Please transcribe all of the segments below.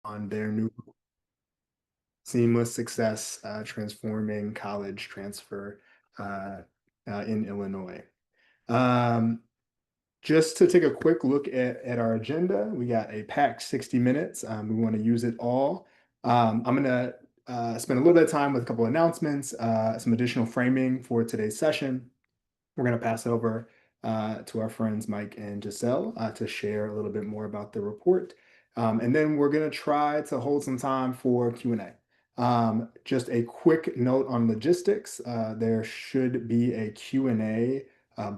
on their new seamless success transforming college transfer uh, in Illinois. Um, just to take a quick look at our agenda, we got a packed 60 minutes. We want to use it all. I'm going to spend a little bit of time with a couple of announcements, some additional framing for today's session. We're going to pass it over to our friends Mike and Giselle to share a little bit more about the report. And then we're going to try to hold some time for Q&A. Just a quick note on logistics. There should be a Q&A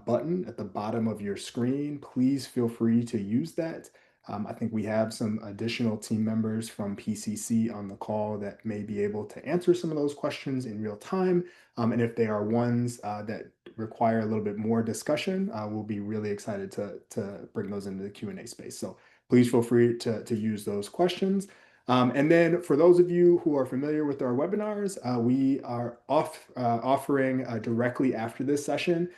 button at the bottom of your screen. Please feel free to use that. I think we have some additional team members from PCC on the call that may be able to answer some of those questions in real time. And if they are ones that require a little bit more discussion, we'll be really excited to bring those into the Q&A space. So please feel free to use those questions. And then for those of you who are familiar with our webinars, we are offering directly after this session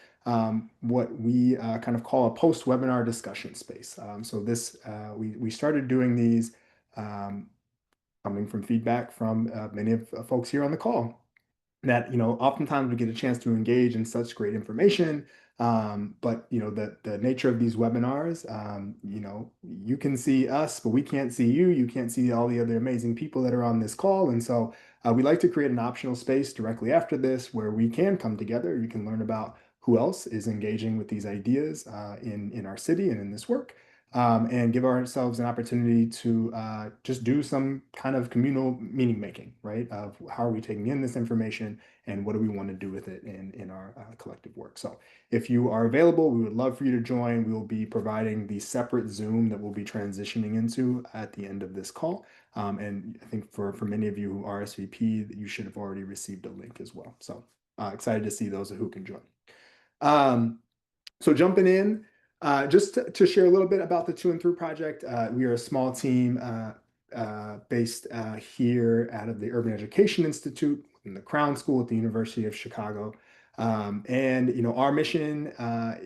what we kind of call a post-webinar discussion space. So we started doing these coming from feedback from many of folks here on the call that oftentimes we get a chance to engage in such great information, but the nature of these webinars, you can see us but we can't see you. You can't see all the other amazing people that are on this call. And so we like to create an optional space directly after this where we can come together. You can learn about who else is engaging with these ideas in our city and in this work, and give ourselves an opportunity to just do some kind of communal meaning making, right? Of how are we taking in this information and what do we want to do with it in our collective work. So if you are available, we would love for you to join. We will be providing the separate Zoom that we'll be transitioning into at the end of this call. And I think for many of you who RSVP, you should have already received a link as well. So excited to see those who can join. So jumping in, just to share a little bit about the To&Through project, we are a small team based here out of the Urban Education Institute in the Crown School at the University of Chicago. And our mission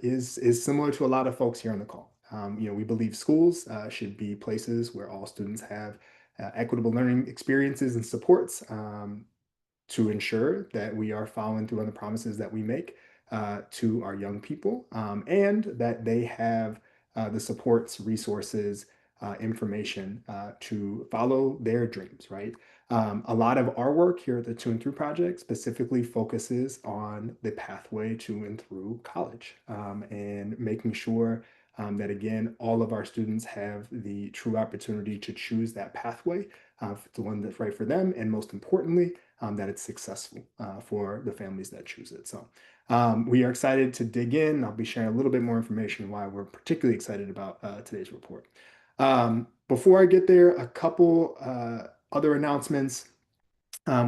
is similar to a lot of folks here on the call. We believe schools should be places where all students have equitable learning experiences and supports to ensure that we are following through on the promises that we make to our young people, and that they have the supports, resources, information to follow their dreams, right? A lot of our work here at the To&Through Project specifically focuses on the pathway to and through college, and making sure that, again, all of our students have the true opportunity to choose that pathway, the one that's right for them, and most importantly, that it's successful for the families that choose it. So we are excited to dig in. I'll be sharing a little bit more information why we're particularly excited about today's report. Before I get there, a couple other announcements.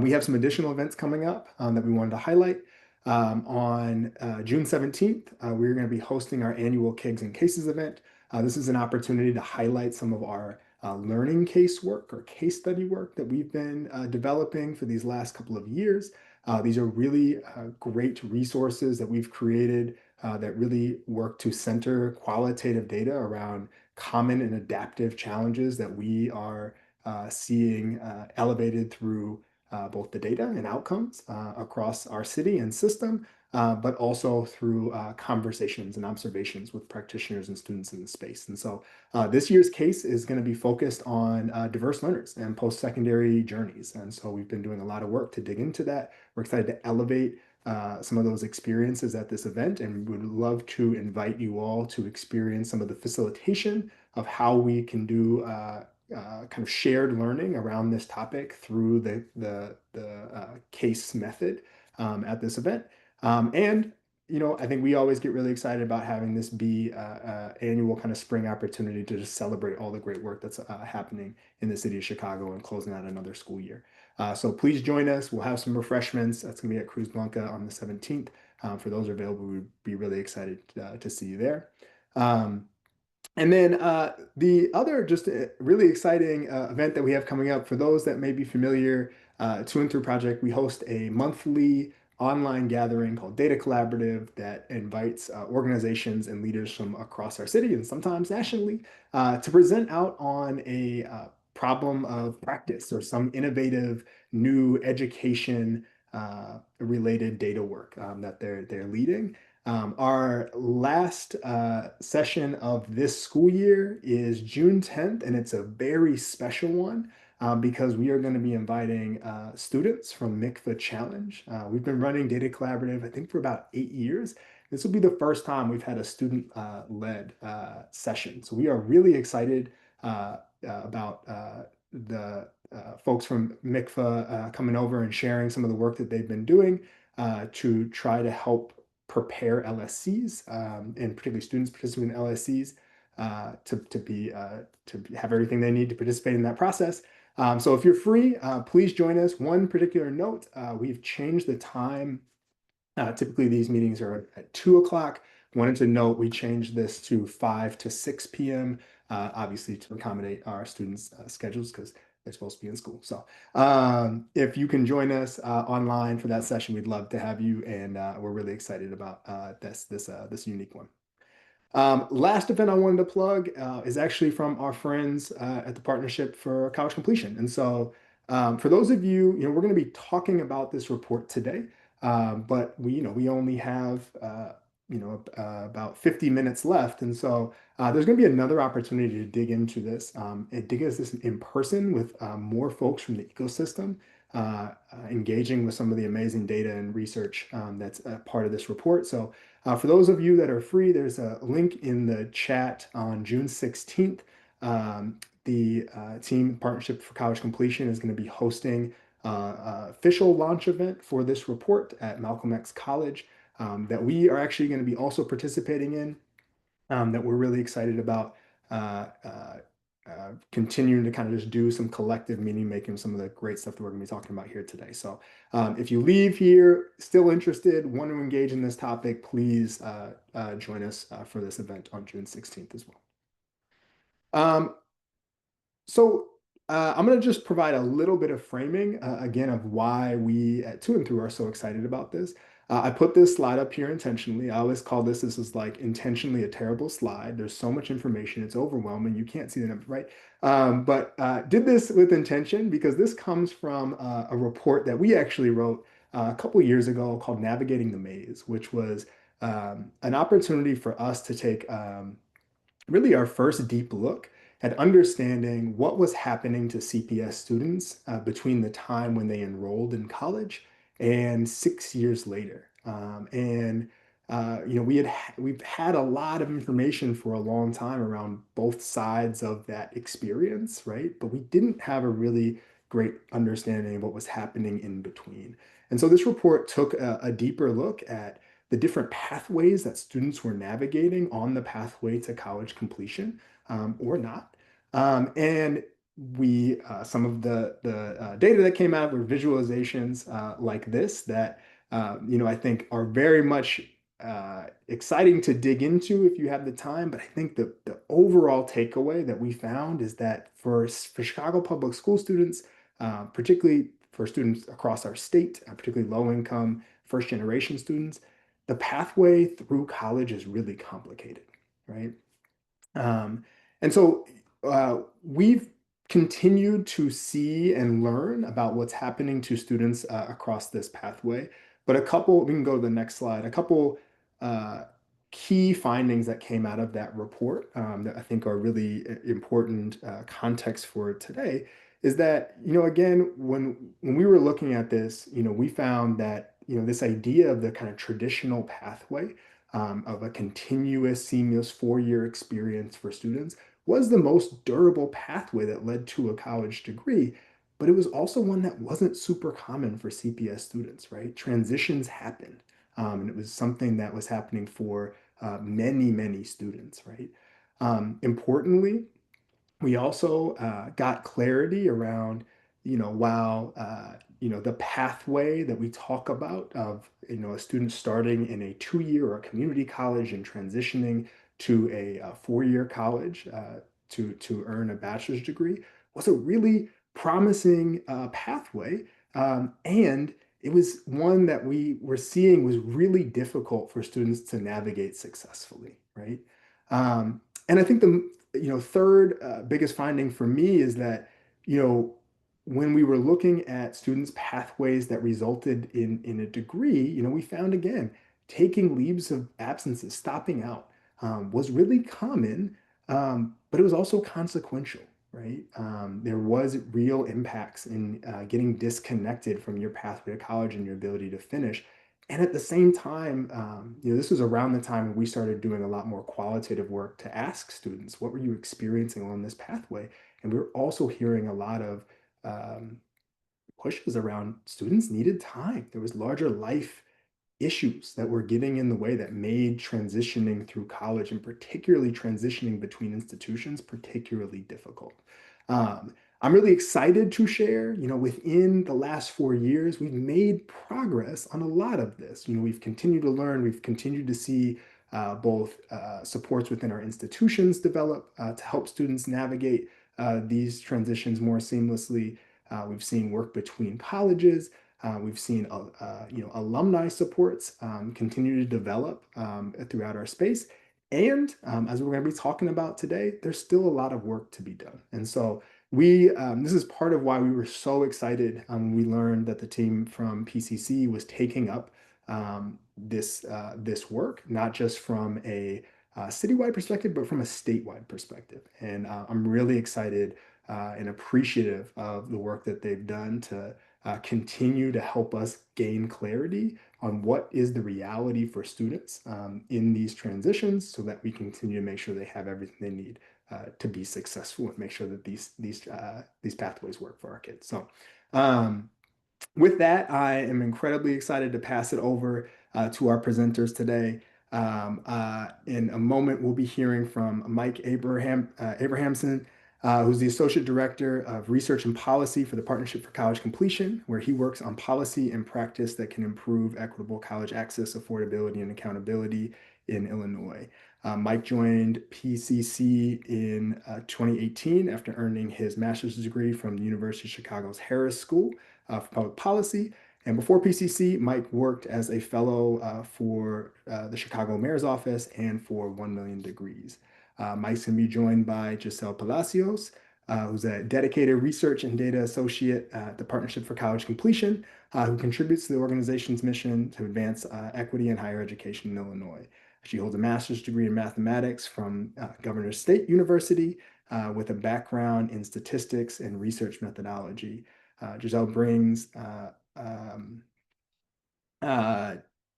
We have some additional events coming up that we wanted to highlight. On June 17th, we're going to be hosting our annual Kegs and Cases event. This is an opportunity to highlight some of our learning case work or case study work that we've been developing for these last couple of years. These are really great resources that we've created that really work to center qualitative data around common and adaptive challenges that we are seeing elevated through both the data and outcomes across our city and system, but also through conversations and observations with practitioners and students in the space. And so this year's case is going to be focused on diverse learners and post-secondary journeys. And so we've been doing a lot of work to dig into that. We're excited to elevate some of those experiences at this event, and we would love to invite you all to experience some of the facilitation of how we can do kind of shared learning around this topic through the case method at this event. And I think we always get really excited about having this be annual kind of spring opportunity to just celebrate all the great work that's happening in the city of Chicago and closing out another school year. So please join us. We'll have some refreshments. That's going to be at Cruz Blanca on the 17th. For those available, we'd be really excited to see you there. And then the other just really exciting event that we have coming up, for those that may be familiar, To&Through Project, we host a monthly online gathering called Data Collaborative that invites organizations and leaders from across our city and sometimes nationally to present out on a problem of practice or some innovative new education related data work that they're leading. Our last session of this school year is June 10th, and it's a very special one because we are going to be inviting students from MICFA Challenge. We've been running Data Collaborative, I think, for about 8 years. This will be the first time we've had a student-led session. So we are really excited about the folks from MICFA coming over and sharing some of the work that they've been doing to try to help prepare LSCs and particularly students participating in LSCs to have everything they need to participate in that process. So if you're free, please join us. One particular note, we've changed the time. Typically, these meetings are at 2 o'clock. Wanted to note we changed this to 5 to 6 p.m., obviously to accommodate our students' schedules because they're supposed to be in school. So if you can join us online for that session, we'd love to have you, and we're really excited about this unique one. Last event I wanted to plug is actually from our friends at the Partnership for College Completion. And so for those of you, we're going to be talking about this report today, but we only have, about 50 minutes left. And so there's going to be another opportunity to dig into this and dig into this in person with more folks from the ecosystem, engaging with some of the amazing data and research that's a part of this report. So for those of you that are free, there's a link in the chat on June 16th. The team Partnership for College Completion is going to be hosting official launch event for this report at Malcolm X College that we are actually going to be also participating in, that we're really excited about continuing to kind of just do some collective meaning making, some of the great stuff that we're going to be talking about here today. So if you leave here still interested, want to engage in this topic, please join us for this event on June 16th as well. So I'm going to just provide a little bit of framing again of why we at To&Through are so excited about this. I put this slide up here intentionally. I always call this is like intentionally a terrible slide. There's so much information, it's overwhelming. You can't see the numbers, right? But did this with intention because this comes from a report that we actually wrote a couple years ago called Navigating the Maze, which was an opportunity for us to take really our first deep look at understanding what was happening to CPS students between the time when they enrolled in college and 6 years later. We've had a lot of information for a long time around both sides of that experience, right? But we didn't have a really great understanding of what was happening in between. And so this report took a deeper look at the different pathways that students were navigating on the pathway to college completion or not. And some of the data that came out were visualizations like this that, I think are very much exciting to dig into if you have the time. But I think the overall takeaway that we found is that for Chicago public school students, particularly for students across our state, particularly low income, first generation students, the pathway through college is really complicated, right? And so we've continued to see and learn about what's happening to students across this pathway. But we can go to the next slide, a couple key findings that came out of that report that I think are really important context for today is that, again, when we were looking at this, we found that, this idea of the kind of traditional pathway of a continuous, seamless 4-year experience for students was the most durable pathway that led to a college degree, but it was also one that wasn't super common for CPS students, right? Transitions happened, and it was something that was happening for many, many students, right? Importantly, we also got clarity around, while the pathway that we talk about of, a student starting in a 2-year or a community college and transitioning to a 4-year college to earn a bachelor's degree was a really promising pathway. And it was one that we were seeing was really difficult for students to navigate successfully, right? And I think the third biggest finding for me is that you know, when we were looking at students' pathways that resulted in a degree, we found again, taking leaves of absences, stopping out, was really common, but it was also consequential, right? There was real impacts in getting disconnected from your pathway to college and your ability to finish. And at the same time, this was around the time when we started doing a lot more qualitative work to ask students, what were you experiencing on this pathway? And we were also hearing a lot of um, pushes around students needed time. There was larger life issues that were getting in the way that made transitioning through college and particularly transitioning between institutions particularly difficult. Um, I'm really excited to share, within the last 4 years, we've made progress on a lot of this. We've continued to learn, we've continued to see both supports within our institutions develop to help students navigate these transitions more seamlessly. We've seen work between colleges. We've seen alumni supports continue to develop throughout our space. And as we're going to be talking about today, there's still a lot of work to be done. And so this is part of why we were so excited when we learned that the team from PCC was taking up this work, not just from a citywide perspective, but from a statewide perspective. And I'm really excited and appreciative of the work that they've done to continue to help us gain clarity on what is the reality for students in these transitions so that we continue to make sure they have everything they need to be successful and make sure that these pathways work for our kids. So um, with that, I am incredibly excited to pass it over to our presenters today. In a moment, we'll be hearing from Mike Abrahamson, who's the Associate Director of Research and Policy for the Partnership for College Completion, where he works on policy and practice that can improve equitable college access, affordability, and accountability in Illinois. Mike joined PCC in 2018 after earning his master's degree from the University of Chicago's Harris School for Public Policy. And before PCC, Mike worked as a fellow for the Chicago Mayor's Office and for 1 Million Degrees. Mike's going to be joined by Giselle Palacios, who's a dedicated research and data associate at the Partnership for College Completion, who contributes to the organization's mission to advance equity in higher education in Illinois. She holds a master's degree in mathematics from Governor State University with a background in statistics and research methodology. Giselle brings uh,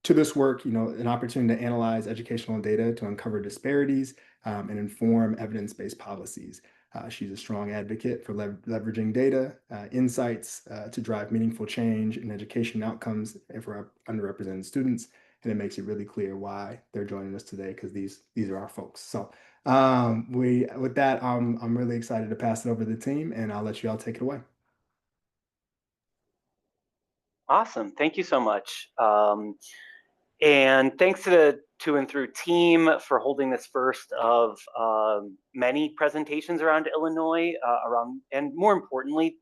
to this work, an opportunity to analyze educational data to uncover disparities and inform evidence-based policies. She's a strong advocate for leveraging data, insights to drive meaningful change in education outcomes for underrepresented students. And it makes it really clear why they're joining us today, because these are our folks. So with that, I'm really excited to pass it over to the team, and I'll let you all take it away. Awesome. Thank you so much. And thanks to the To&Through team for holding this first of many presentations around Illinois, and more importantly,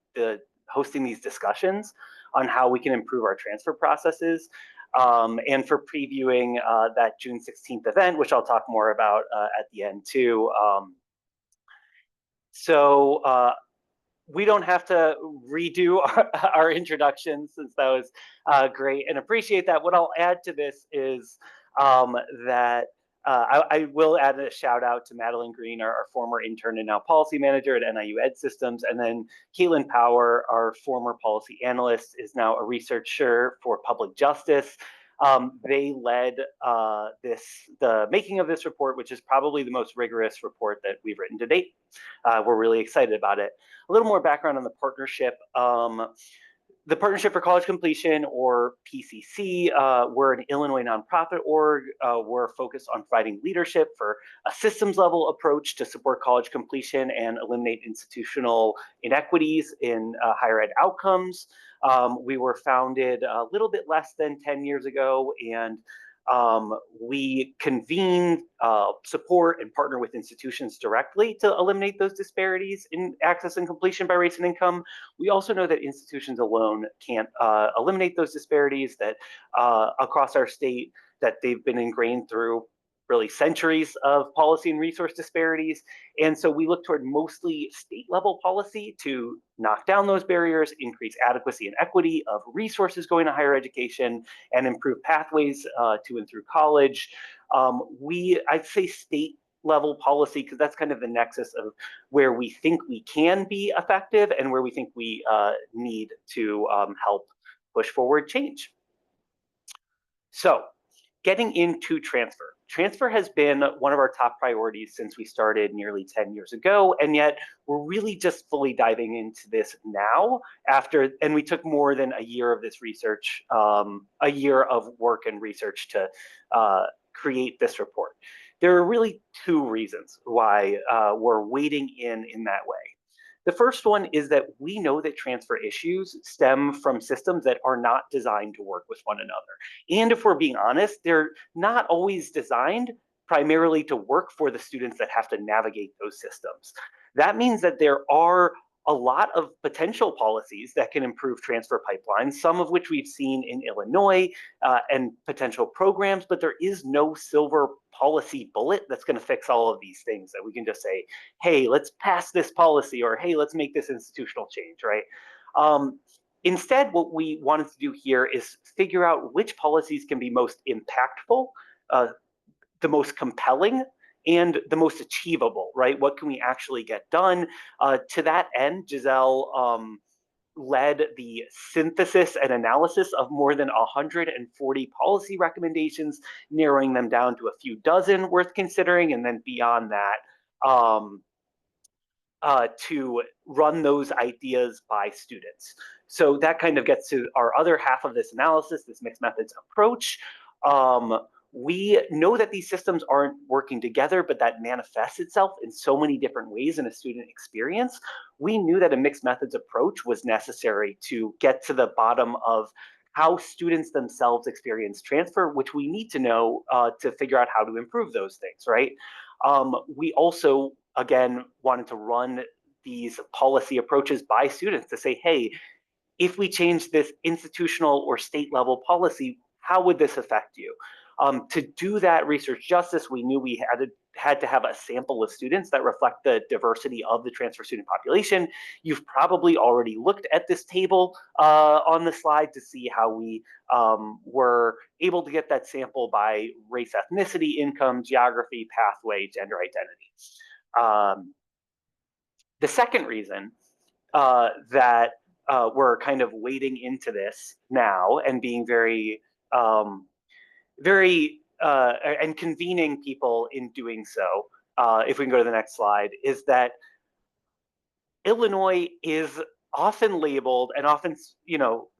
hosting these discussions on how we can improve our transfer processes, and for previewing that June 16th event, which I'll talk more about at the end too. We don't have to redo our introductions, since that was great, and appreciate that. What I'll add to this is that I will add a shout out to Madeline Green, our former intern and now policy manager at NIU Ed Systems, and then Caitlin Power, our former policy analyst, is now a researcher for public justice. They led the making of this report, which is probably the most rigorous report that we've written to date. We're really excited about it. A little more background on the partnership. The Partnership for College Completion, or PCC, we're an Illinois nonprofit org. We're focused on providing leadership for a systems level approach to support college completion and eliminate institutional inequities in higher ed outcomes. We were founded a little bit less than 10 years ago, and we convene, support, and partner with institutions directly to eliminate those disparities in access and completion by race and income. We also know that institutions alone can't eliminate those disparities that across our state that they've been ingrained through really centuries of policy and resource disparities. And so we look toward mostly state level policy to knock down those barriers, increase adequacy and equity of resources going to higher education, and improve pathways to and through college. I'd say state level policy, because that's kind of the nexus of where we think we can be effective and where we think we need to help push forward change. So getting into transfer. Transfer has been one of our top priorities since we started nearly 10 years ago, and yet we're really just fully diving into this now and we took more than a year of this research, a year of work and research to create this report. There are really two reasons why we're wading in that way. The first one is that we know that transfer issues stem from systems that are not designed to work with one another. And if we're being honest, they're not always designed primarily to work for the students that have to navigate those systems. That means that there are a lot of potential policies that can improve transfer pipelines, some of which we've seen in Illinois and potential programs, but there is no silver policy bullet that's going to fix all of these things that we can just say, hey, let's pass this policy, or hey, let's make this institutional change, right? Instead, what we wanted to do here is figure out which policies can be most impactful, the most compelling, and the most achievable, right? What can we actually get done? To that end, Giselle led the synthesis and analysis of more than 140 policy recommendations, narrowing them down to a few dozen worth considering, and then beyond that, to run those ideas by students. So that kind of gets to our other half of this analysis, this mixed methods approach. We know that these systems aren't working together, but that manifests itself in so many different ways in a student experience. We knew that a mixed methods approach was necessary to get to the bottom of how students themselves experience transfer, which we need to know to figure out how to improve those things, right? We also, again, wanted to run these policy approaches by students to say, hey, if we change this institutional or state level policy, how would this affect you? To do that research justice, we knew we had to have a sample of students that reflect the diversity of the transfer student population. You've probably already looked at this table on the slide to see how we were able to get that sample by race, ethnicity, income, geography, pathway, gender identity. The second reason that we're kind of wading into this now and being very and convening people in doing so, if we can go to the next slide, is that Illinois is often labeled and often,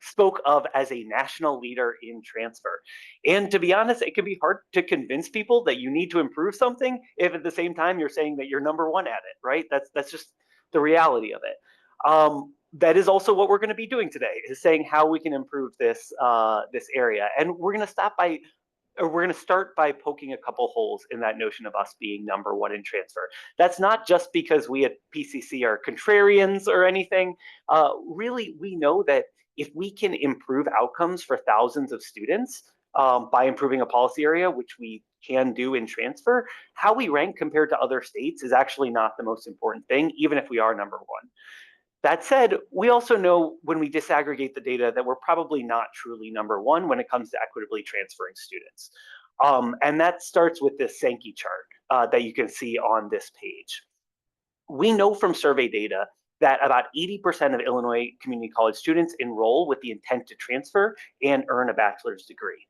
spoke of as a national leader in transfer. And to be honest, it can be hard to convince people that you need to improve something if at the same time you're saying that you're number one at it, right? That's just the reality of it. That is also what we're going to be doing today, is saying how we can improve this area. And we're going to start by poking a couple holes in that notion of us being number one in transfer. That's not just because we at PCC are contrarians or anything. Really, we know that if we can improve outcomes for thousands of students by improving a policy area, which we can do in transfer, how we rank compared to other states is actually not the most important thing, even if we are number one. That said, we also know when we disaggregate the data that we're probably not truly number one when it comes to equitably transferring students. And that starts with this Sankey chart that you can see on this page. We know from survey data that about 80% of Illinois community college students enroll with the intent to transfer and earn a bachelor's degree.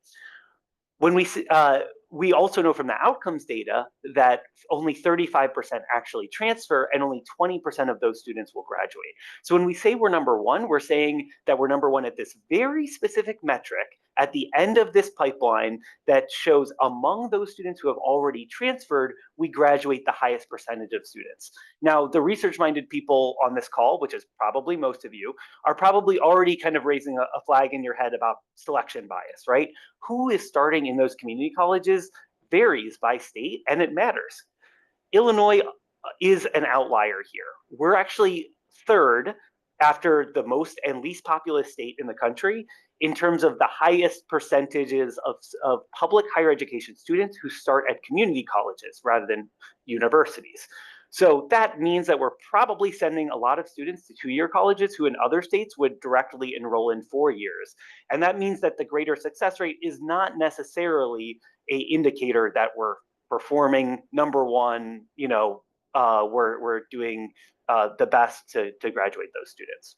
When we also know from the outcomes data that only 35% actually transfer and only 20% of those students will graduate. So when we say we're number one, we're saying that we're number one at this very specific metric at the end of this pipeline that shows among those students who have already transferred, we graduate the highest percentage of students. Now, the research-minded people on this call, which is probably most of you, are probably already kind of raising a flag in your head about selection bias, right? Who is starting in those community colleges varies by state, and it matters. Illinois is an outlier here. We're actually third after the most and least populous state in the country in terms of the highest percentages of public higher education students who start at community colleges rather than universities. So that means that we're probably sending a lot of students to two-year colleges who in other states would directly enroll in 4 years. And that means that the greater success rate is not necessarily a indicator that we're performing number one, we're doing the best to graduate those students.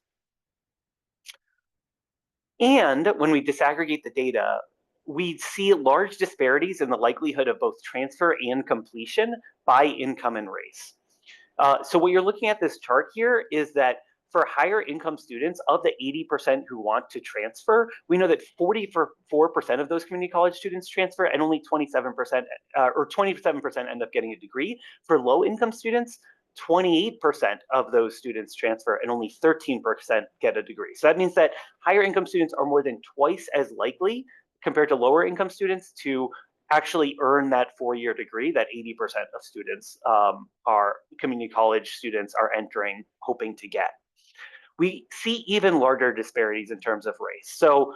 And when we disaggregate the data, we see large disparities in the likelihood of both transfer and completion by income and race. So what you're looking at this chart here is that for higher income students, of the 80% who want to transfer, we know that 44% of those community college students transfer and only 27% or 27% end up getting a degree. For low income students, 28% of those students transfer and only 13% get a degree. So that means that higher income students are more than twice as likely compared to lower income students to actually earn that 4-year degree that 80% of students are community college students are entering hoping to get. We see even larger disparities in terms of race. So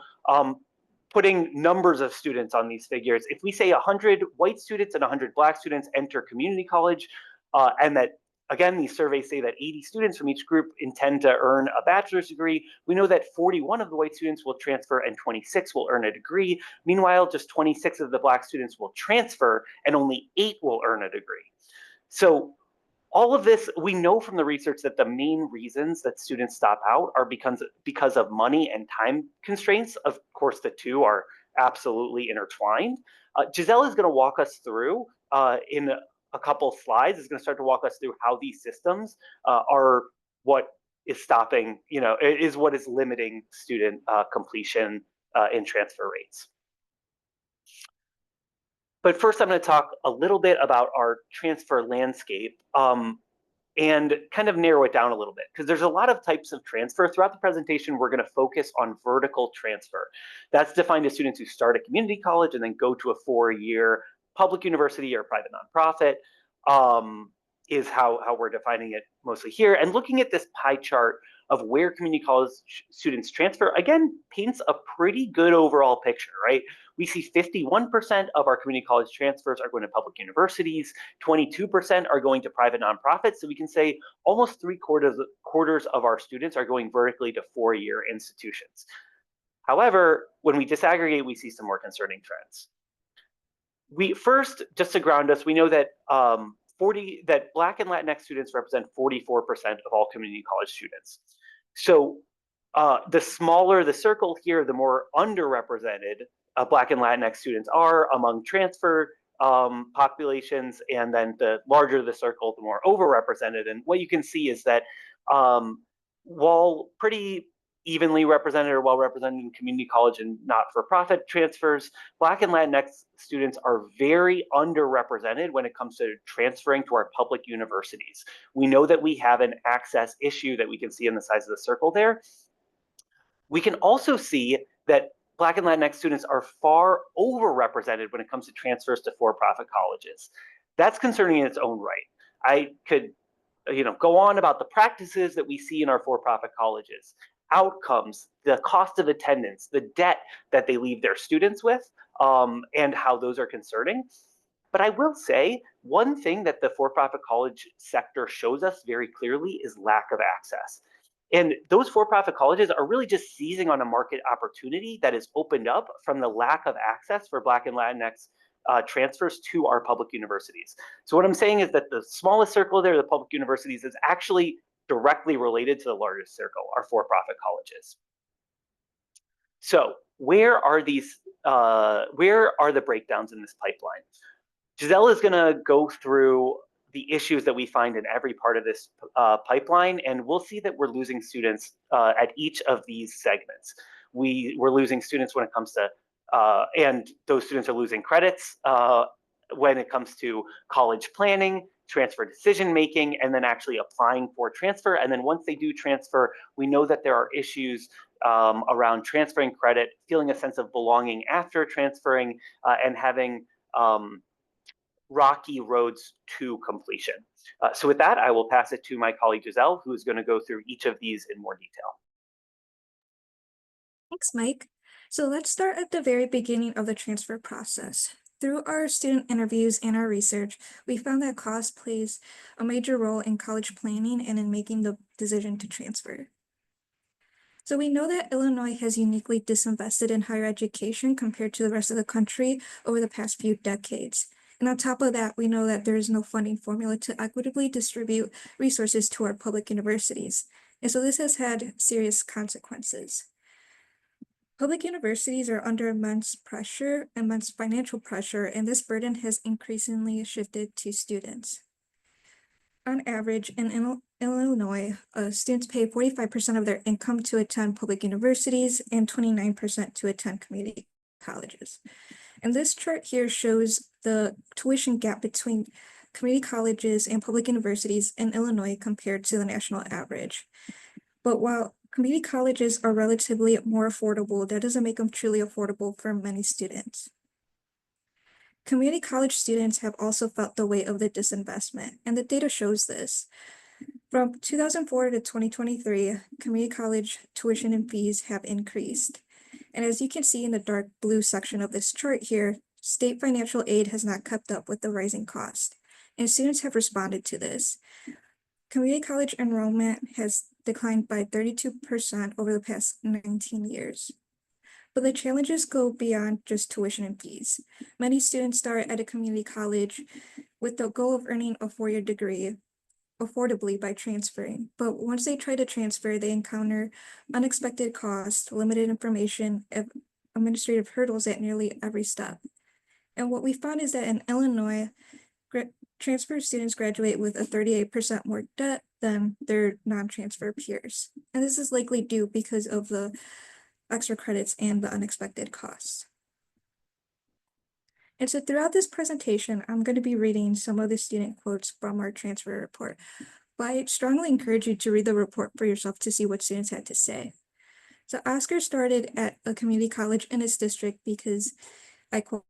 putting numbers of students on these figures, if we say 100 white students and 100 Black students enter community college, and that, again, these surveys say that 80 students from each group intend to earn a bachelor's degree, we know that 41 of the white students will transfer and 26 will earn a degree. Meanwhile, just 26 of the Black students will transfer and only 8 will earn a degree. So all of this, we know from the research that the main reasons that students stop out are because of money and time constraints. Of course, the two are absolutely intertwined. Giselle is going to walk us through in a couple slides, is going to start to walk us through how these systems are what is stopping, is what is limiting student completion in transfer rates. But first, I'm going to talk a little bit about our transfer landscape and kind of narrow it down a little bit, because there's a lot of types of transfer. Throughout the presentation, we're going to focus on vertical transfer. That's defined as students who start at community college and then go to a 4-year public university or private nonprofit, is how we're defining it mostly here. And looking at this pie chart of where community college students transfer, again, paints a pretty good overall picture, right? We see 51% of our community college transfers are going to public universities, 22% are going to private nonprofits. So we can say almost 3/4 of our students are going vertically to 4-year institutions. However, when we disaggregate, we see some more concerning trends. We first, just to ground us, we know that that Black and Latinx students represent 44% of all community college students. So the smaller the circle here, the more underrepresented Black and Latinx students are among transfer populations, and then the larger the circle, the more overrepresented. And what you can see is that while pretty evenly represented or well represented in community college and not-for-profit transfers, Black and Latinx students are very underrepresented when it comes to transferring to our public universities. We know that we have an access issue that we can see in the size of the circle there. We can also see that Black and Latinx students are far overrepresented when it comes to transfers to for-profit colleges. That's concerning in its own right. I could go on about the practices that we see in our for-profit colleges, outcomes, the cost of attendance, the debt that they leave their students with, and how those are concerning. But I will say one thing that the for-profit college sector shows us very clearly is lack of access. And those for-profit colleges are really just seizing on a market opportunity that is opened up from the lack of access for Black and Latinx transfers to our public universities. So what I'm saying is that the smallest circle there, the public universities, is actually directly related to the largest circle, our for-profit colleges. So where are the breakdowns in this pipeline? Giselle is going to go through the issues that we find in every part of this pipeline, and we'll see that we're losing students at each of these segments. We're losing students when it comes to, and those students are losing credits when it comes to college planning, transfer decision making, and then actually applying for transfer. And then once they do transfer, we know that there are issues around transferring credit, feeling a sense of belonging after transferring, and having rocky roads to completion. So with that, I will pass it to my colleague Giselle, who is going to go through each of these in more detail. Thanks, Mike. So let's start at the very beginning of the transfer process. Through our student interviews and our research, we found that cost plays a major role in college planning and in making the decision to transfer. So we know that Illinois has uniquely disinvested in higher education compared to the rest of the country over the past few decades. And on top of that, we know that there is no funding formula to equitably distribute resources to our public universities. And so this has had serious consequences. Public universities are under immense pressure, immense financial pressure, and this burden has increasingly shifted to students. On average, in Illinois, students pay 45% of their income to attend public universities and 29% to attend community colleges. And this chart here shows the tuition gap between community colleges and public universities in Illinois compared to the national average. But while community colleges are relatively more affordable, that doesn't make them truly affordable for many students. Community college students have also felt the weight of the disinvestment, and the data shows this. From 2004 to 2023, community college tuition and fees have increased. And as you can see in the dark blue section of this chart here, state financial aid has not kept up with the rising cost, and students have responded to this. Community college enrollment has declined by 32% over the past 19 years. But the challenges go beyond just tuition and fees. Many students start at a community college with the goal of earning a four-year degree affordably by transferring. But once they try to transfer, they encounter unexpected costs, limited information, administrative hurdles at nearly every step. And what we found is that in Illinois, transfer students graduate with a 38% more debt than their non-transfer peers. And this is likely due because of the extra credits and the unexpected costs. And so throughout this presentation, I'm going to be reading some of the student quotes from our transfer report. But I strongly encourage you to read the report for yourself to see what students had to say. So Oscar started at a community college in his district because I quote,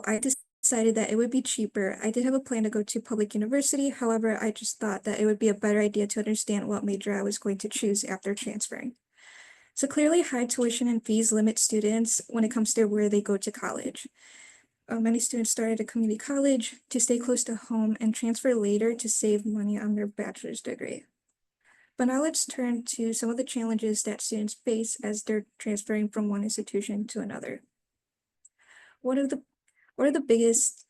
I decided that it would be cheaper. I did have a plan to go to public university. However, I just thought that it would be a better idea to understand what major I was going to choose after transferring. So clearly high tuition and fees limit students when it comes to where they go to college. Many students start at a community college to stay close to home and transfer later to save money on their bachelor's degree. But now let's turn to some of the challenges that students face as they're transferring from one institution to another. One of the biggest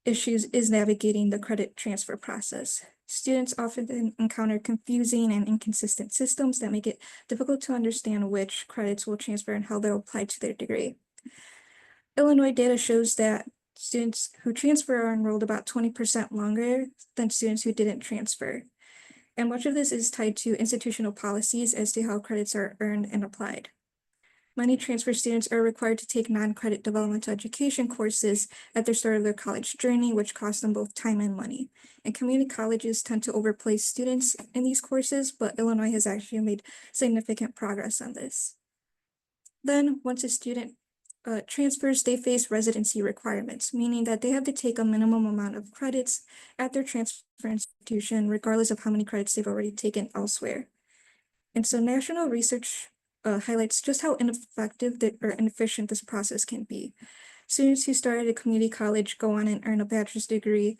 issues is navigating the credit transfer process. Students often encounter confusing and inconsistent systems that make it difficult to understand which credits will transfer and how they'll apply to their degree. Illinois data shows that students who transfer are enrolled about 20% longer than students who didn't transfer. And much of this is tied to institutional policies as to how credits are earned and applied. Many transfer students are required to take non-credit developmental education courses at the start of their college journey, which costs them both time and money. And community colleges tend to overplace students in these courses, but Illinois has actually made significant progress on this. Then, once a student transfers, they face residency requirements, meaning that they have to take a minimum amount of credits at their transfer institution, regardless of how many credits they've already taken elsewhere. And so national research highlights just how ineffective or inefficient this process can be. Students who start at a community college go on and earn a bachelor's degree,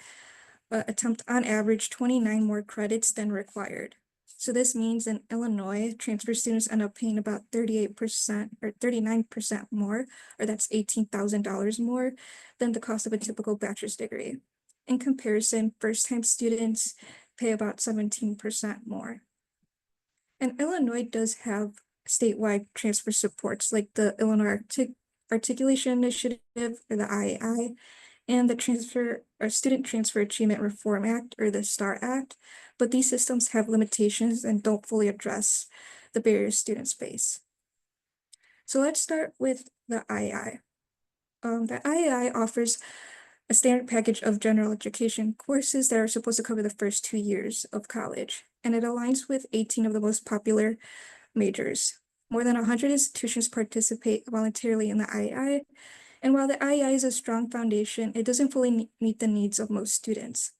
attempt on average 29 more credits than required. So this means in Illinois, transfer students end up paying about 38% or 39% more, or that's $18,000 more than the cost of a typical bachelor's degree. In comparison, first-time students pay about 17% more. And Illinois does have statewide transfer supports like the Illinois Articulation Initiative, or the IAI, and the Student Transfer Achievement Reform Act, or the STAR Act, but these systems have limitations and don't fully address the barriers students face. So let's start with the IAI. The IAI offers a standard package of general education courses that are supposed to cover the first 2 years of college, and it aligns with 18 of the most popular majors. More than 100 institutions participate voluntarily in the IAI, and while the IEI is a strong foundation, it doesn't fully meet the needs of most students.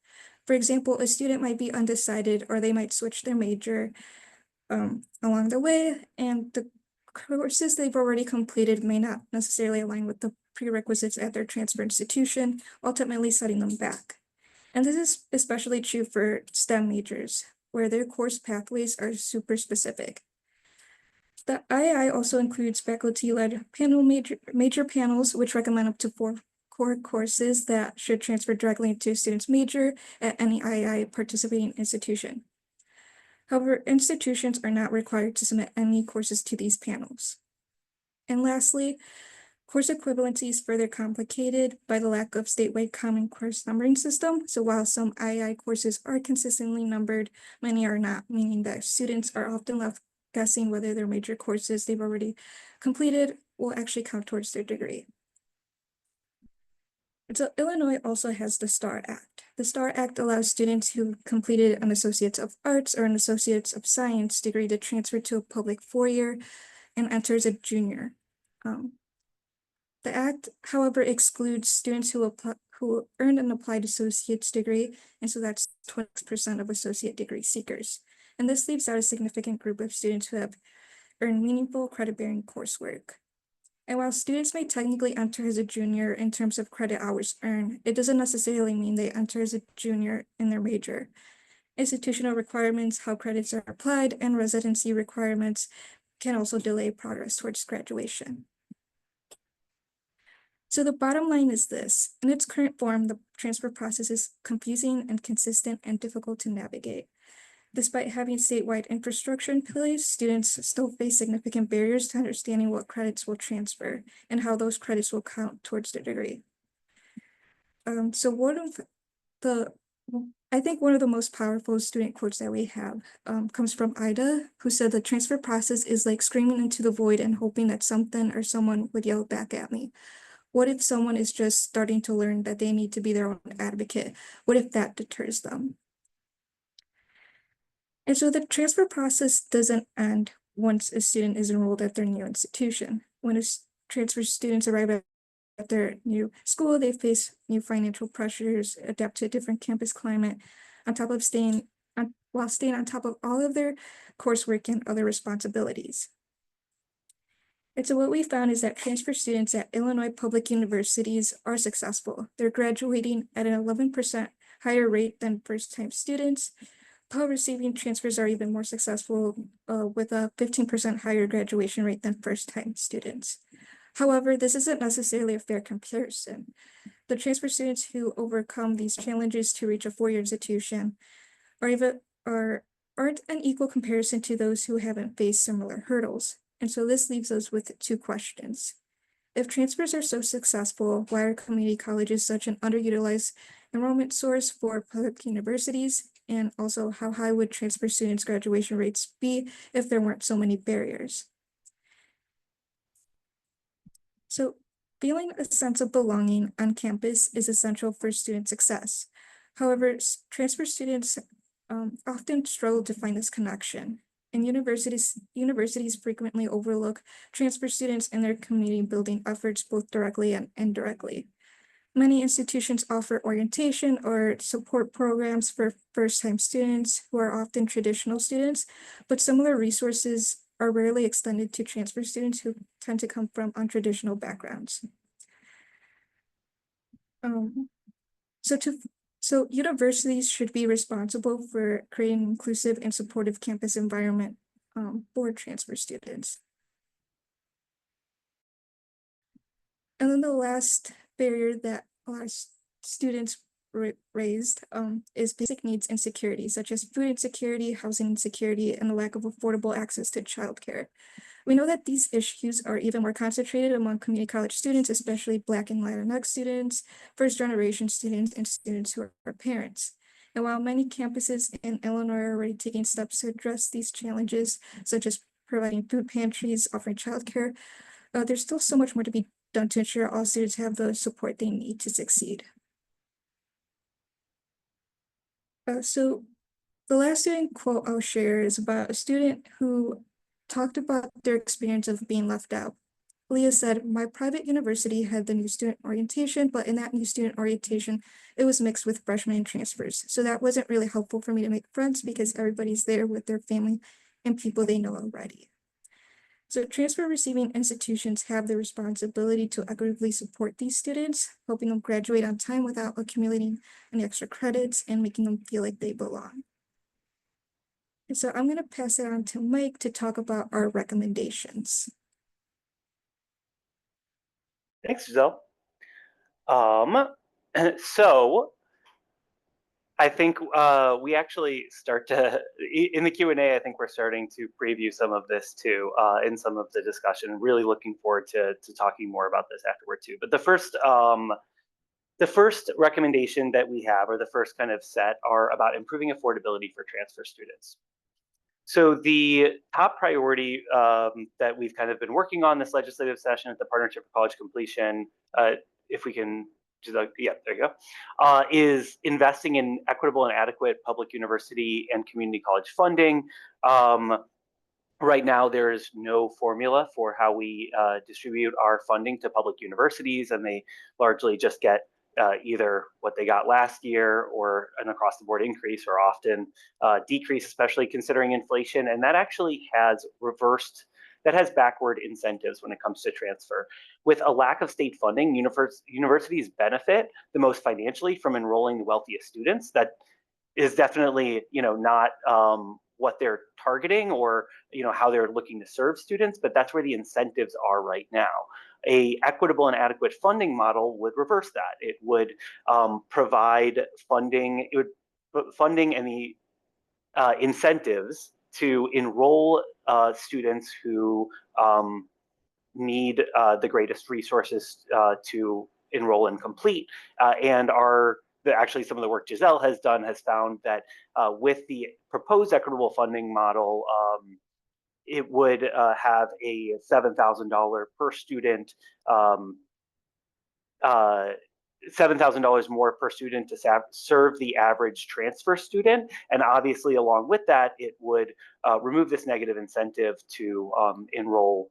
For example, a student might be undecided or they might switch their major along the way, and the courses they've already completed may not necessarily align with the prerequisites at their transfer institution, ultimately setting them back. And this is especially true for STEM majors, where their course pathways are super specific. The II also includes faculty-led major panels, which recommend up to 4 core courses that should transfer directly into a student's major at any II participating institution. However, institutions are not required to submit any courses to these panels. And lastly, course equivalency is further complicated by the lack of statewide common course numbering system. So while some II courses are consistently numbered, many are not, meaning that students are often left guessing whether their major courses they've already completed will actually count towards their degree. So Illinois also has the STAR Act. The STAR Act allows students who completed an Associates of Arts or an Associates of Science degree to transfer to a public four-year and enter as a junior. The Act, however, excludes students who earned an applied associate's degree, and so that's 20% of associate degree seekers. And this leaves out a significant group of students who have earned meaningful credit-bearing coursework. And while students may technically enter as a junior in terms of credit hours earned, it doesn't necessarily mean they enter as a junior in their major. Institutional requirements, how credits are applied, and residency requirements can also delay progress towards graduation. So the bottom line is this: in its current form, the transfer process is confusing, inconsistent, and difficult to navigate. Despite having statewide infrastructure in place, students still face significant barriers to understanding what credits will transfer and how those credits will count towards their degree. So I think one of the most powerful student quotes that we have comes from Ida, who said the transfer process is like screaming into the void and hoping that something or someone would yell back at me. What if someone is just starting to learn that they need to be their own advocate? What if that deters them? And so the transfer process doesn't end once a student is enrolled at their new institution. When transfer students arrive at their new school, they face new financial pressures, adapt to a different campus climate, on top of while staying on top of all of their coursework and other responsibilities. And so what we found is that transfer students at Illinois public universities are successful. They're graduating at an 11% higher rate than first-time students. Pell receiving transfers are even more successful with a 15% higher graduation rate than first-time students. However, this isn't necessarily a fair comparison. The transfer students who overcome these challenges to reach a four-year institution aren't an equal comparison to those who haven't faced similar hurdles. And so this leaves us with two questions. If transfers are so successful, why are community colleges such an underutilized enrollment source for public universities? And also, how high would transfer students' graduation rates be if there weren't so many barriers? So, feeling a sense of belonging on campus is essential for student success. However, transfer students often struggle to find this connection. And universities frequently overlook transfer students in their community building efforts, both directly and indirectly. Many institutions offer orientation or support programs for first-time students who are often traditional students, but similar resources are rarely extended to transfer students who tend to come from untraditional backgrounds. So universities should be responsible for creating an inclusive and supportive campus environment for transfer students. And then the last barrier that a lot of students raised is basic needs insecurity, such as food insecurity, housing insecurity, and the lack of affordable access to childcare. We know that these issues are even more concentrated among community college students, especially Black and Latinx students, first-generation students, and students who are parents. And while many campuses in Illinois are already taking steps to address these challenges, such as providing food pantries, offering childcare, there's still so much more to be done to ensure all students have the support they need to succeed. So the last student quote I'll share is about a student who talked about their experience of being left out. Leah said, "My private university had the new student orientation, but in that new student orientation, it was mixed with freshmen and transfers. So that wasn't really helpful for me to make friends because everybody's there with their family and people they know already." So transfer receiving institutions have the responsibility to equitably support these students, helping them graduate on time without accumulating any extra credits and making them feel like they belong. And so I'm going to pass it on to Mike to talk about our recommendations. Thanks, Giselle. So I think we actually start to, in the Q&A, I think we're starting to preview some of this too, in some of the discussion. Really looking forward to talking more about this afterward too. But the first recommendation that we have, or the first kind of set, are about improving affordability for transfer students. So the top priority that we've kind of been working on this legislative session at the Partnership for College Completion, if we can do that, yeah, there you go, is investing in equitable and adequate public university and community college funding. Right now, there is no formula for how we distribute our funding to public universities, and they largely just get either what they got last year or an across-the-board increase, or often decrease, especially considering inflation. And that actually has backward incentives when it comes to transfer. With a lack of state funding, universities benefit the most financially from enrolling the wealthiest students. That is definitely, not what they're targeting, or how they're looking to serve students, but that's where the incentives are right now. A equitable and adequate funding model would reverse that. It would provide funding. It would put funding and the incentives to enroll students who need the greatest resources to enroll and complete, and are actually some of the work Giselle has done has found that with the proposed equitable funding model, it would have a $7,000 per student, $7,000 more per student to serve the average transfer student. And obviously, along with that, it would remove this negative incentive to enroll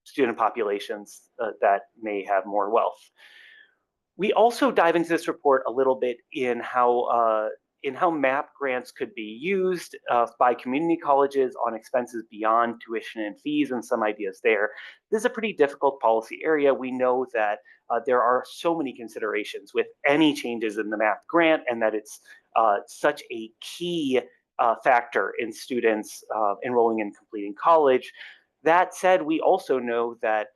student populations that may have more wealth. We also dive into this report a little bit in how MAP grants could be used by community colleges on expenses beyond tuition and fees, and some ideas there. This is a pretty difficult policy area. We know that there are so many considerations with any changes in the MAP grant, and that it's such a key factor in students enrolling and completing college. That said, we also know that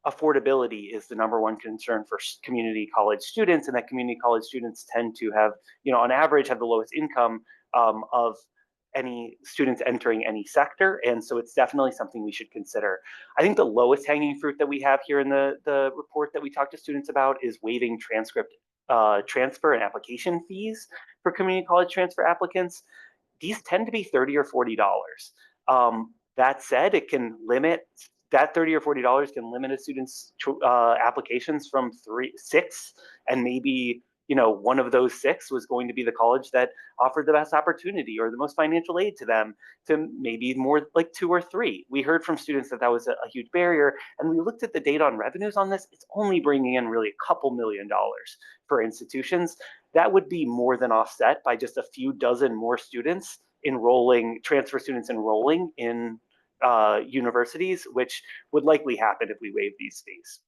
affordability is the #1 concern for community college students, and that community college students tend to have, on average, have the lowest income of any students entering any sector. And so it's definitely something we should consider. I think the lowest hanging fruit that we have here in the report that we talk to students about is waiving transcript transfer and application fees for community college transfer applicants. These tend to be $30 or $40. That said, it can limit that $30 or $40 can limit a student's applications from 6, and maybe one of those 6 was going to be the college that offered the best opportunity or the most financial aid to them, to maybe more like 2 or 3. We heard from students that was a huge barrier, and we looked at the data on revenues on this. It's only bringing in really a couple $1 million for institutions. That would be more than offset by just a few dozen more students transfer students enrolling in universities, which would likely happen if we waive these fees.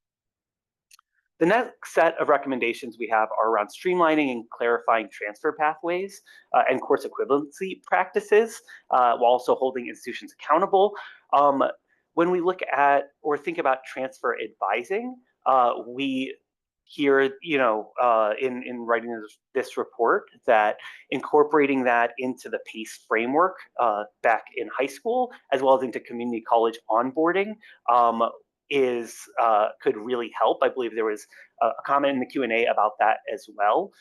The next set of recommendations we have are around streamlining and clarifying transfer pathways and course equivalency practices, while also holding institutions accountable. When we look at or think about transfer advising, we hear, in writing this report, that incorporating that into the PACE framework back in high school, as well as into community college onboarding, could really help. I believe there was a comment in the Q&A about that as well.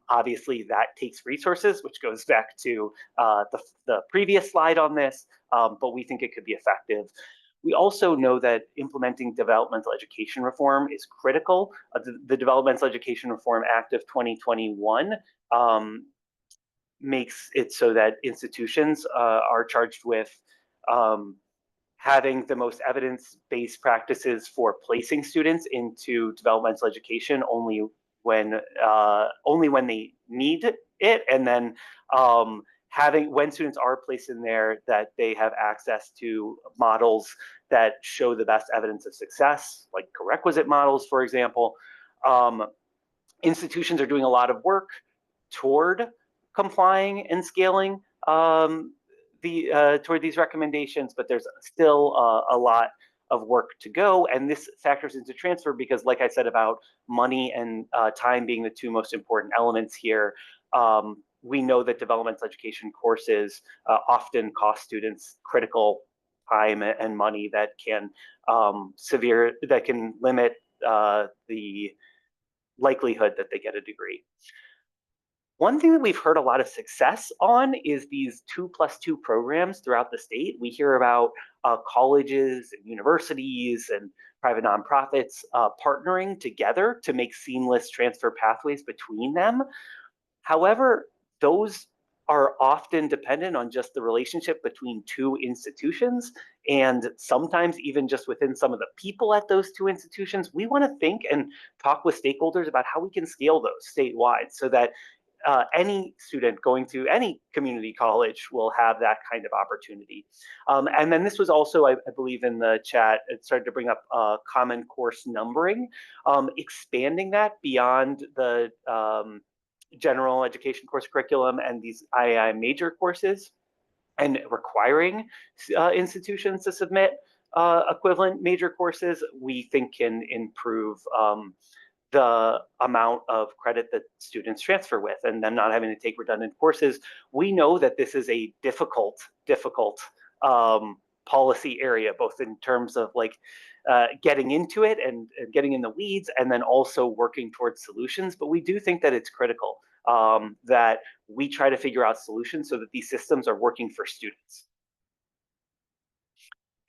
Obviously, that takes resources, which goes back to the previous slide on this, but we think it could be effective. We also know that implementing developmental education reform is critical. The Developmental Education Reform Act of 2021 makes it so that institutions are charged with having the most evidence-based practices for placing students into developmental education only when they need it, and then when students are placed in there, that they have access to models that show the best evidence of success, like co-requisite models, for example. Institutions are doing a lot of work toward complying and scaling toward these recommendations, but there's still a lot of work to go. And this factors into transfer because, like I said about money and time being the two most important elements here, we know that developmental education courses often cost students critical time and money that can limit the likelihood that they get a degree. One thing that we've heard a lot of success on is these 2+2 programs throughout the state. We hear about colleges and universities and private nonprofits partnering together to make seamless transfer pathways between them. However, those are often dependent on just the relationship between two institutions, and sometimes even just within some of the people at those two institutions. We want to think and talk with stakeholders about how we can scale those statewide so that any student going to any community college will have that kind of opportunity. And then this was also, I believe in the chat, it started to bring up common course numbering, expanding that beyond the general education course curriculum and these IAI major courses, and requiring institutions to submit equivalent major courses, we think can improve the amount of credit that students transfer with and them not having to take redundant courses. We know that this is a difficult policy area, both in terms of like getting into it and getting in the weeds, and then also working towards solutions. But we do think that it's critical that we try to figure out solutions so that these systems are working for students.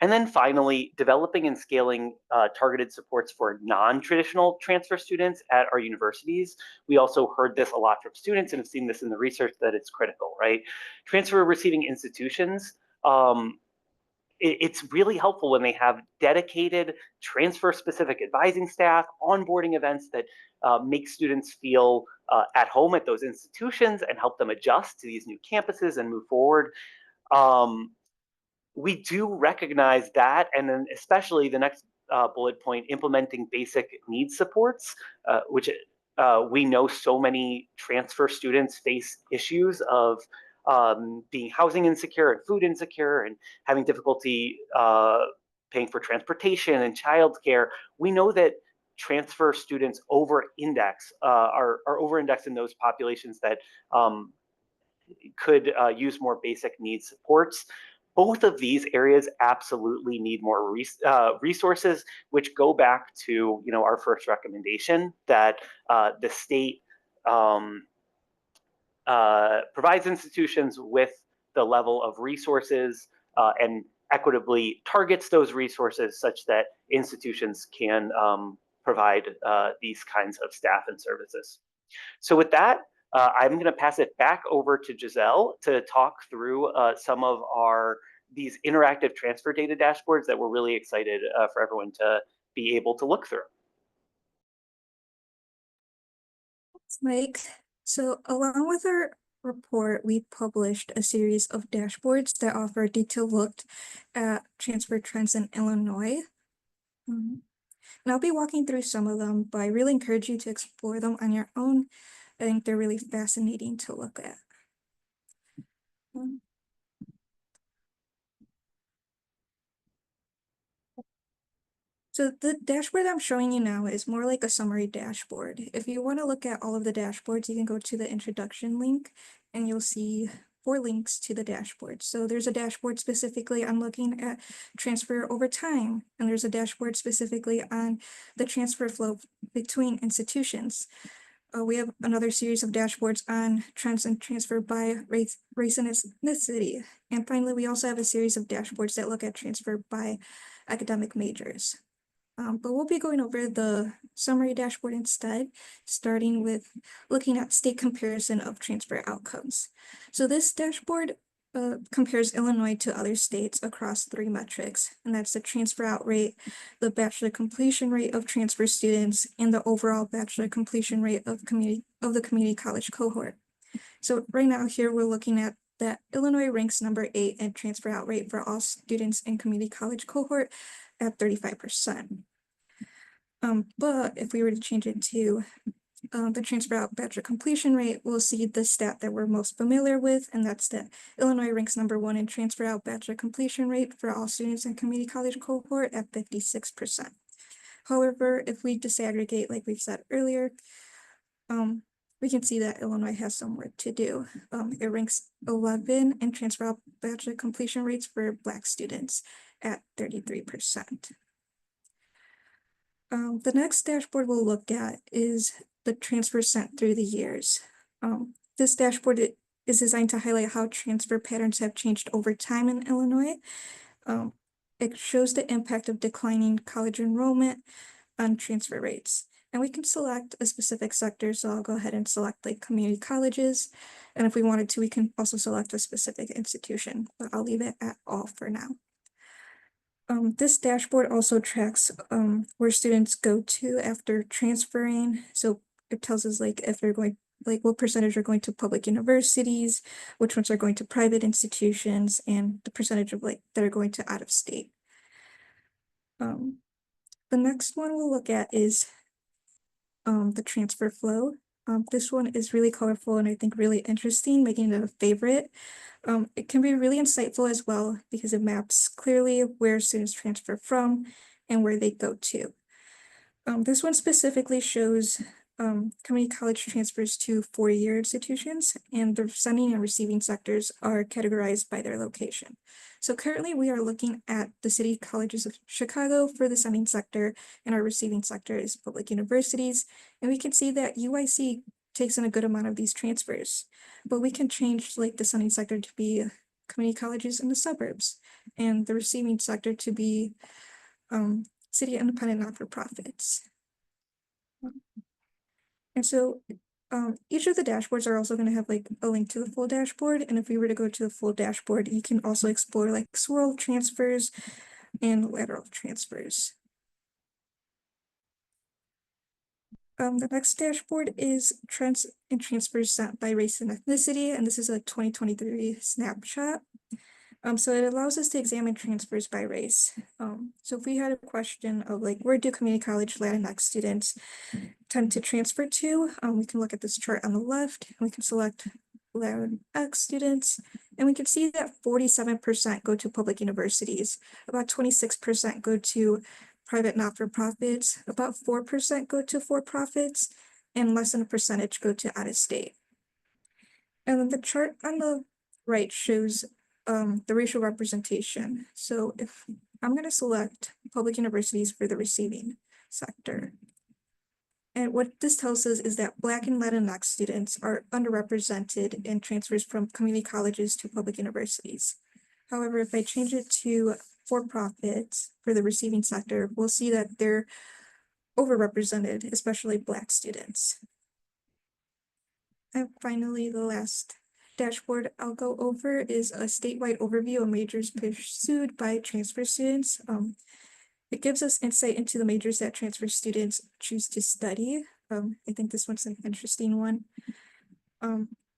And then finally, developing and scaling targeted supports for non-traditional transfer students at our universities. We also heard this a lot from students and have seen this in the research that it's critical, right? Transfer receiving institutions, it's really helpful when they have dedicated transfer-specific advising staff, onboarding events that make students feel at home at those institutions and help them adjust to these new campuses and move forward. We do recognize that, and then especially the next bullet point, implementing basic needs supports, which we know so many transfer students face issues of being housing insecure and food insecure and having difficulty paying for transportation and childcare. We know that transfer students over-index, are over-indexed in those populations that could use more basic needs supports. Both of these areas absolutely need more resources, which go back to our first recommendation that the state provides institutions with the level of resources and equitably targets those resources such that institutions can provide these kinds of staff and services. So with that, I'm going to pass it back over to Giselle to talk through some of these interactive transfer data dashboards that we're really excited for everyone to be able to look through. Thanks, Mike. So along with our report, we published a series of dashboards that offer a detailed look at transfer trends in Illinois. And I'll be walking through some of them, but I really encourage you to explore them on your own. I think they're really fascinating to look at. So the dashboard I'm showing you now is more like a summary dashboard. If you want to look at all of the dashboards, you can go to the introduction link and you'll see 4 links to the dashboard. So there's a dashboard specifically on looking at transfer over time, and there's a dashboard specifically on the transfer flow between institutions. We have another series of dashboards on trends and transfer by race and ethnicity. And finally, we also have a series of dashboards that look at transfer by academic majors. But we'll be going over the summary dashboard instead, starting with looking at state comparison of transfer outcomes. So this dashboard compares Illinois to other states across 3 metrics, and that's the transfer out rate, the bachelor completion rate of transfer students, and the overall bachelor completion rate of the community college cohort. So right now here we're looking at that Illinois ranks number 8 in transfer out rate for all students in community college cohort at 35%. But if we were to change it to the transfer out bachelor completion rate, we'll see the stat that we're most familiar with, and that's that Illinois ranks number 1 in transfer out bachelor completion rate for all students in community college cohort at 56%. However, if we disaggregate, like we've said earlier, we can see that Illinois has some work to do. It ranks 11 in transfer out bachelor completion rates for Black students at 33%. The next dashboard we'll look at is the transfer sent through the years. This dashboard is designed to highlight how transfer patterns have changed over time in Illinois. It shows the impact of declining college enrollment on transfer rates. And we can select a specific sector, so I'll go ahead and select like community colleges. And if we wanted to, we can also select a specific institution, but I'll leave it at all for now. This dashboard also tracks where students go to after transferring. So it tells us like if they're going, like what percentage are going to public universities, which ones are going to private institutions, and the percentage of like that are going to out of state. The next one we'll look at is the transfer flow. This one is really colorful and I think really interesting, making it a favorite. It can be really insightful as well because it maps clearly where students transfer from and where they go to. This one specifically shows community college transfers to four-year institutions, and the sending and receiving sectors are categorized by their location. So currently we are looking at the city colleges of Chicago for the sending sector, and our receiving sector is public universities. And we can see that UIC takes in a good amount of these transfers, but we can change like the sending sector to be community colleges in the suburbs and the receiving sector to be city independent not-for-profits. And so each of the dashboards are also going to have like a link to the full dashboard. And if we were to go to the full dashboard, you can also explore like swirl transfers and lateral transfers. The next dashboard is trends and transfers sent by race and ethnicity, and this is a 2023 snapshot. So it allows us to examine transfers by race. So if we had a question of like, where do community college Latinx students tend to transfer to, we can look at this chart on the left, and we can select Latinx students, and we can see that 47% go to public universities, about 26% go to private not-for-profits, about 4% go to for-profits, and less than a percentage go to out-of-state. And then the chart on the right shows the racial representation. So if I'm going to select public universities for the receiving sector. And what this tells us is that Black and Latinx students are underrepresented in transfers from community colleges to public universities. However, if I change it to for-profits for the receiving sector, we'll see that they're overrepresented, especially Black students. And finally, the last dashboard I'll go over is a statewide overview of majors pursued by transfer students. It gives us insight into the majors that transfer students choose to study. I think this one's an interesting one.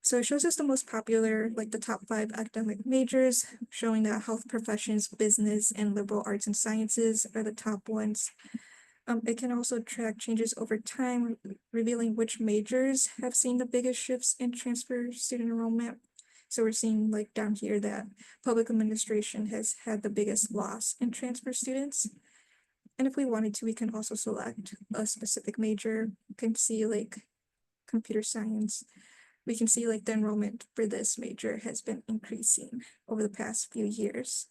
So it shows us the most popular, like the top 5 academic majors, showing that health professions, business, and liberal arts and sciences are the top ones. It can also track changes over time, revealing which majors have seen the biggest shifts in transfer student enrollment. So we're seeing like down here that public administration has had the biggest loss in transfer students. And if we wanted to, we can also select a specific major. You can see like computer science. We can see like the enrollment for this major has been increasing over the past few years.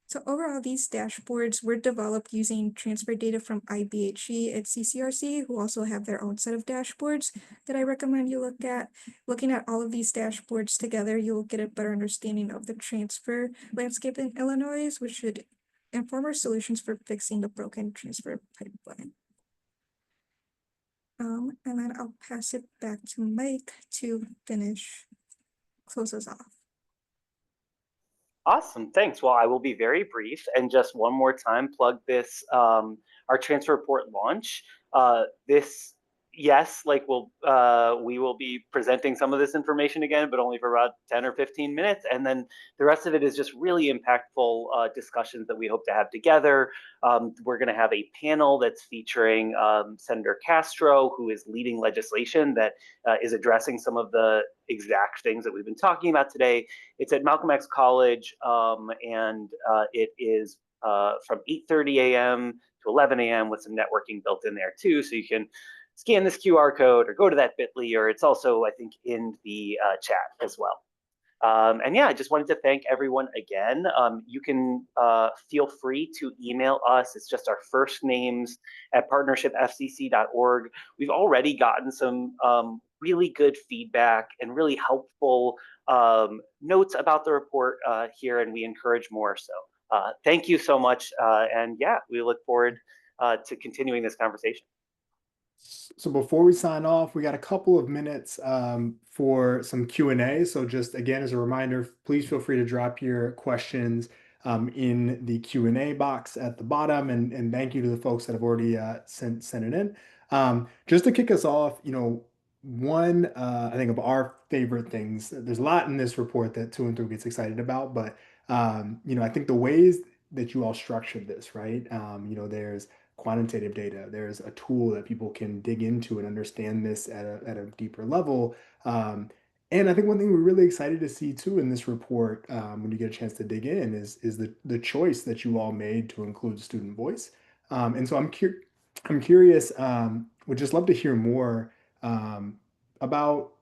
So overall, these dashboards were developed using transfer data from IBHE and CCRC, who also have their own set of dashboards that I recommend you look at. Looking at all of these dashboards together, you'll get a better understanding of the transfer landscape in Illinois, which should inform our solutions for fixing the broken transfer pipeline. And then I'll pass it back to Mike to close us off. Awesome, thanks. Well, I will be very brief and just one more time plug this, our transfer report launch. This yes, like we will be presenting some of this information again, but only for about 10 or 15 minutes. And then the rest of it is just really impactful discussions that we hope to have together. We're going to have a panel that's featuring Senator Castro, who is leading legislation that is addressing some of the exact things that we've been talking about today. It's at Malcolm X College, and it is from 8:30 a.m. to 11 a.m. with some networking built in there too, so you can scan this QR code or go to that bit.ly, or it's also, I think, in the chat as well. And yeah, I just wanted to thank everyone again. You can feel free to email us. It's just our first names at partnershipfcc.org. We've already gotten some really good feedback and really helpful notes about the report here, and we encourage more. So thank you so much. And yeah, we look forward to continuing this conversation. So before we sign off, we got a couple of minutes for some Q&A. So just again, as a reminder, please feel free to drop your questions in the Q&A box at the bottom. And thank you to the folks that have already sent it in. Just to kick us off, one, I think of our favorite things, there's a lot in this report that To&Through gets excited about, but I think the ways that you all structured this, right? There's quantitative data. There's a tool that people can dig into and understand this at a deeper level. And I think one thing we're really excited to see too in this report, when you get a chance to dig in, is the choice that you all made to include student voice. And so I'm curious. Would just love to hear more about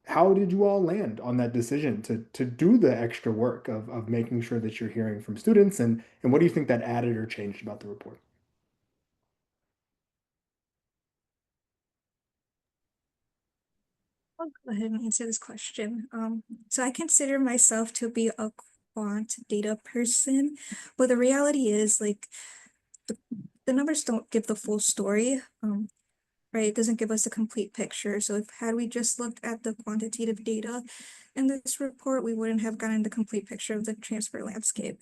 how did you all land on that decision to do the extra work of making sure that you're hearing from students, and what do you think that added or changed about the report? I'll go ahead and answer this question. So I consider myself to be a quant data person, but the reality is like the numbers don't give the full story. Right? It doesn't give us a complete picture. So if had we just looked at the quantitative data in this report, we wouldn't have gotten the complete picture of the transfer landscape.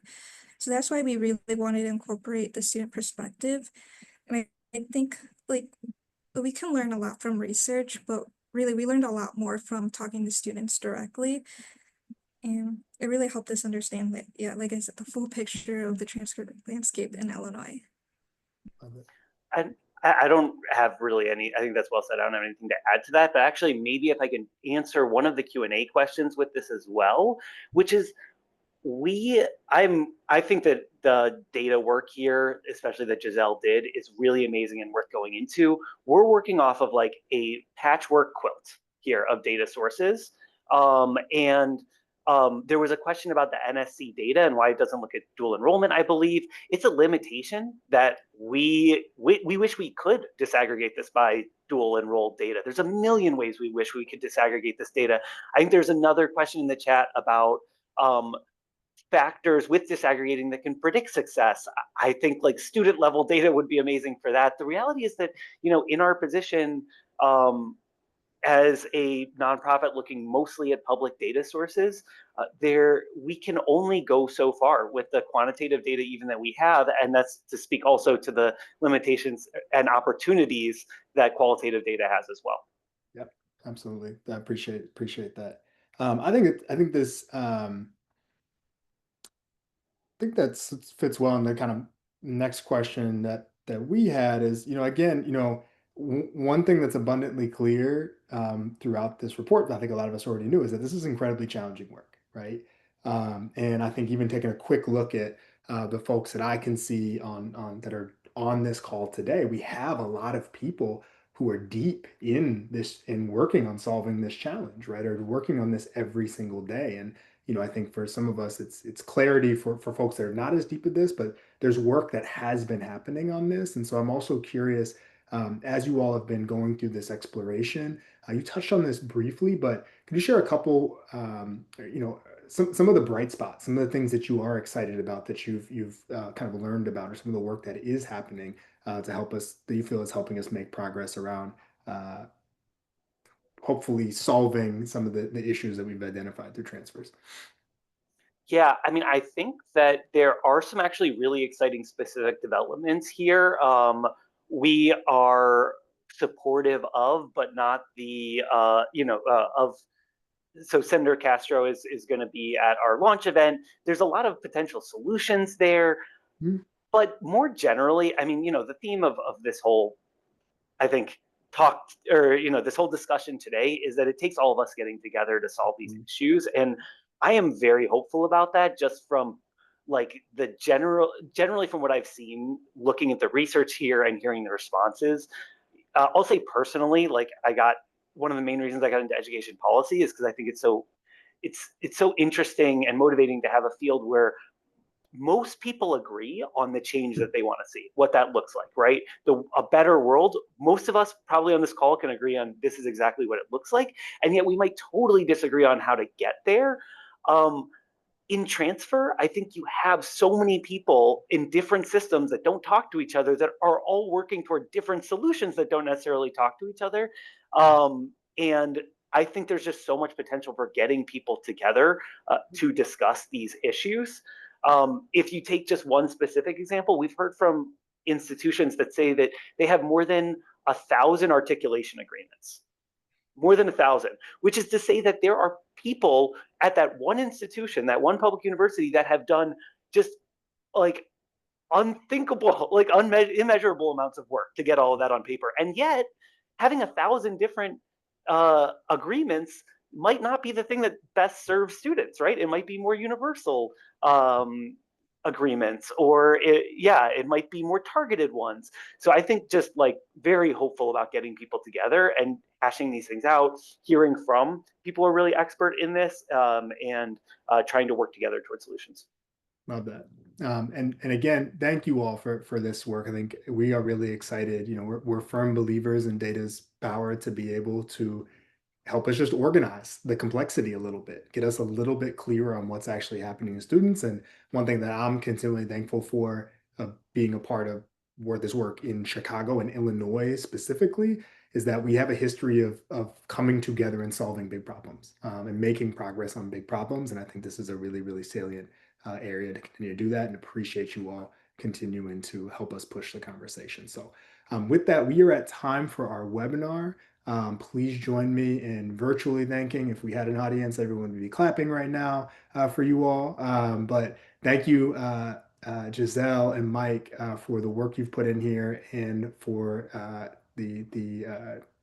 So that's why we really wanted to incorporate the student perspective. And I think like we can learn a lot from research, but really we learned a lot more from talking to students directly. And it really helped us understand that, yeah, like I said, the full picture of the transfer landscape in Illinois. And I don't have really any, I think that's well said. I don't have anything to add to that, but actually maybe if I can answer one of the Q&A questions with this as well, which is I think that the data work here, especially that Giselle did, is really amazing and worth going into. We're working off of like a patchwork quilt here of data sources. And there was a question about the NSC data and why it doesn't look at dual enrollment. I believe it's a limitation that we wish we could disaggregate this by dual enrolled data. There's a million ways we wish we could disaggregate this data. I think there's another question in the chat about factors with disaggregating that can predict success. I think like student level data would be amazing for that. The reality is that, in our position, as a nonprofit looking mostly at public data sources, we can only go so far with the quantitative data even that we have, and that's to speak also to the limitations and opportunities that qualitative data has as well. Yep, absolutely. I appreciate that. I think this think that fits well in the kind of next question that we had is, again, one thing that's abundantly clear throughout this report that I think a lot of us already knew is that this is incredibly challenging work, right? And I think even taking a quick look at the folks that I can see on that are on this call today, we have a lot of people who are deep in this and working on solving this challenge, right? Or working on this every single day. And I think for some of us, it's clarity for folks that are not as deep at this, but there's work that has been happening on this. And so I'm also curious, as you all have been going through this exploration, you touched on this briefly, but could you share a couple, some of the bright spots, some of the things that you are excited about that you've kind of learned about, or some of the work that is happening to help us, that you feel is helping us make progress around hopefully solving some of the issues that we've identified through transfers? Yeah, I mean, I think that there are some actually really exciting specific developments here. We are supportive of, but not the of. So Senator Castro is going to be at our launch event. There's a lot of potential solutions there, but more generally, I mean, the theme of this whole, I think, this whole discussion today is that it takes all of us getting together to solve these issues, and I am very hopeful about that, just from like generally from what I've seen, looking at the research here and hearing the responses. I'll say personally, like, I got one of the main reasons I got into education policy is because I think it's so interesting and motivating to have a field where most people agree on the change that they want to see, what that looks like, right? A better world. Most of us probably on this call can agree on this is exactly what it looks like, and yet we might totally disagree on how to get there. In transfer, I think you have so many people in different systems that don't talk to each other that are all working toward different solutions that don't necessarily talk to each other. And I think there's just so much potential for getting people together to discuss these issues. If you take just one specific example, we've heard from institutions that say that they have more than 1,000 articulation agreements, more than 1,000, which is to say that there are people at that one institution, that one public university, that have done just like unthinkable, like immeasurable amounts of work to get all of that on paper. And yet, having 1,000 different agreements might not be the thing that best serves students, right? It might be more universal agreements, or it might be more targeted ones. So I think just like very hopeful about getting people together and hashing these things out, hearing from people who are really expert in this, and trying to work together towards solutions. Love that. And again, thank you all for this work. I think we are really excited. We're firm believers in data's power to be able to help us just organize the complexity a little bit, get us a little bit clearer on what's actually happening to students. And one thing that I'm continually thankful for, being a part of this work in Chicago and Illinois specifically, is that we have a history of coming together and solving big problems, and making progress on big problems. And I think this is a really, really salient area to continue to do that, and appreciate you all continuing to help us push the conversation. So with that, we are at time for our webinar. Please join me in virtually thanking. If we had an audience, everyone would be clapping right now for you all. But thank you, Giselle and Mike, for the work you've put in here, and for the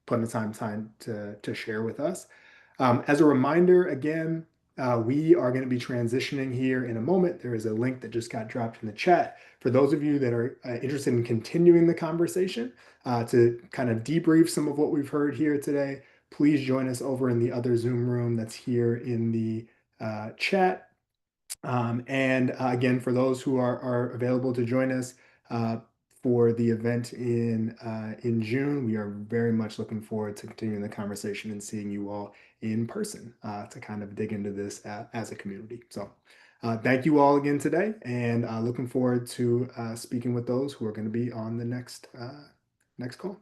putting the time to share with us. As a reminder, again, we are going to be transitioning here in a moment. There is a link that just got dropped in the chat for those of you that are interested in continuing the conversation, to kind of debrief some of what we've heard here today. Please join us over in the other Zoom room that's here in the chat. And again, for those who are available to join us for the event in June, we are very much looking forward to continuing the conversation and seeing you all in person to kind of dig into this as a community. So thank you all again today, and looking forward to speaking with those who are going to be on the next call.